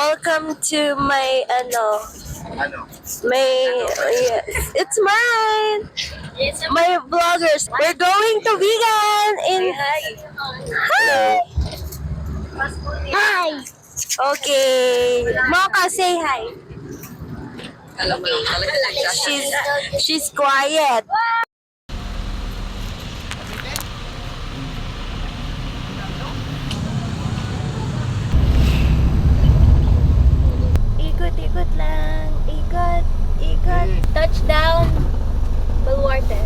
Welcome to my it's mine. My vloggers. We're going to vegan in Hi. Hi. Okay. Mocha, say hi. She's quiet. Ikot lang. Ikot. Touchdown. Baluarte.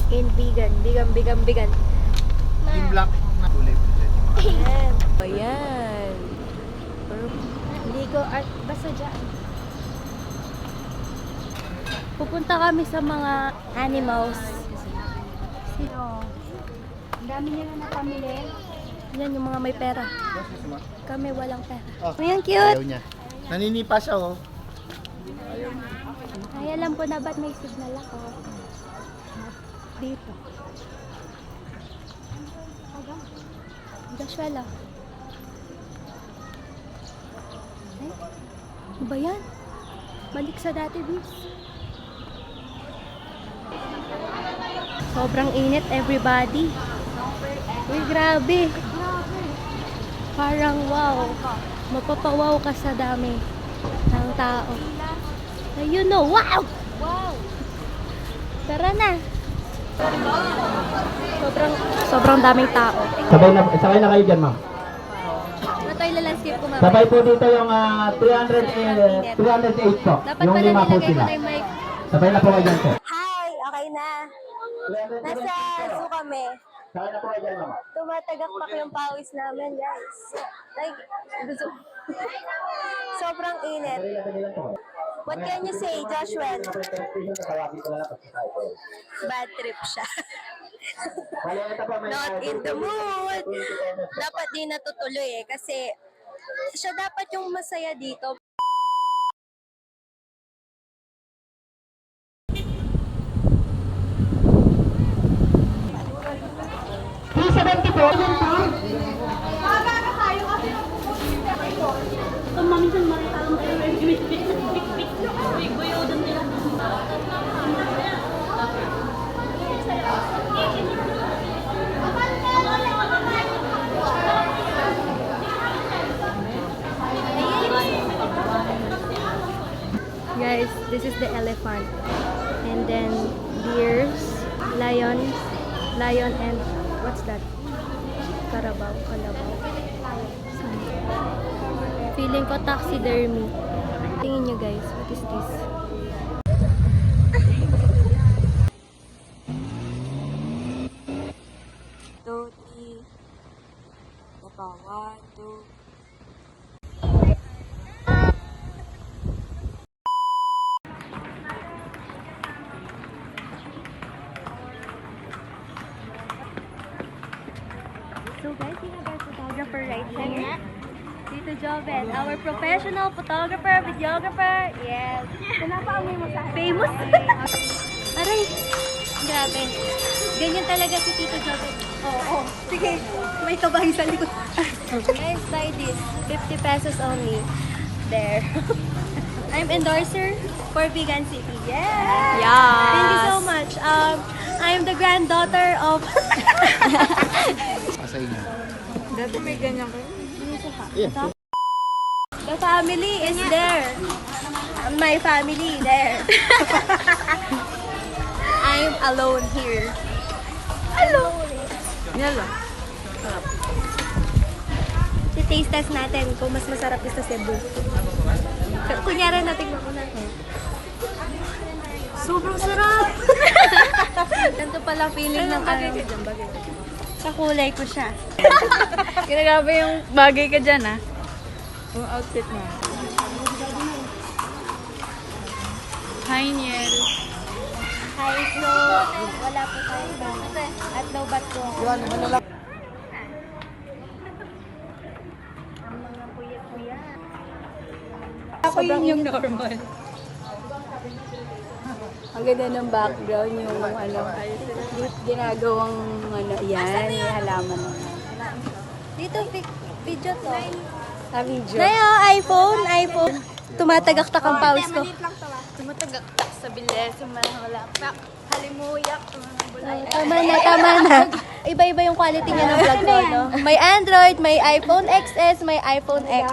In vegan. Vegan. Yung black na kulay. Ayan. Ayan. Ligo art. Basta dyan. Pupunta kami sa mga animals. Sino? Ang dami nila na pamili. Yan yung mga may pera. Kami walang pera. Oh, Ayan, cute. ayaw niya. Naninipa siya, oh. Ay, alam ko na ba't may signal ako. Dito. Joshua lang. Ay, ano ba yan? Balik sa dati, bis. Sobrang init, everybody. Uy, grabe. Parang wow. Mapapawaw ka sa dami ng tao. Ayun no, wow! Wow! Tara na. Sobrang daming tao. Sabay na kayo dyan, ma'am. Ano tayo lalanskip ko, mama? Sabay po dito yung 308 po. Dapat Yung pala 5 po nilagay ko sila. na yung mic. Sabay na po kayo dyan, sir. Hi! Okay na. Nasa zoo kami. Sabay na po kayo dyan, ma'am. Tumatagakpak yung pawis namin, guys. Like, gusto. Sobrang init. What can you say, Joshua? Bad trip siya. Not in the mood. Dapat di natutuloy kasi siya dapat yung masaya dito. Guys, this is the elephant. And then deers, lion and what's that? Kalabaw. Feeling ko taxidermy. Tingin nyo guys, what is this? Toti. Napawado. So guys, we have our photographer right here. Tito Joven, our professional photographer, videographer. Yes. Pinapaamoy mo sa famous. Aray. Grabe. Ganyan talaga si Tito Joven. Oo. Sige. May kabahay sa likod. Guys, buy this. 50 pesos only. There. I'm endorser for Vegan City. Yeah. Thank you so much. I'm the granddaughter of Pasay niya. Dati may ganyan ko. Yeah. the family is there. My family there. I'm alone here. Alone. Yan lang. I-taste test natin kung mas masarap yung sa Cebu. Kunyari natin ko na. Sobrang sarap! Ganito pala feeling ng bagay ano. ka dyan, bagay ka dyan. Sa kulay ko siya. Ginagawa yung bagay ka dyan, ah. Yung outfit mo. Hi, Niel. Hi, Flo. Wala po tayo ba? At low bat ko. Ang mga kuya-kuya. Ako yun yung normal. Ang ganda ng background, yung ano, ginagawang ano, yan, may halaman. Dito, video to. Nayo, iPhone. Tumatagaktak ang pawis ko. Tumatagaktak sa bilis, sumalak, halimuyak, Tama na. Iba-iba yung quality niya ng vlog ko, no? May Android, may iPhone XS, may iPhone X.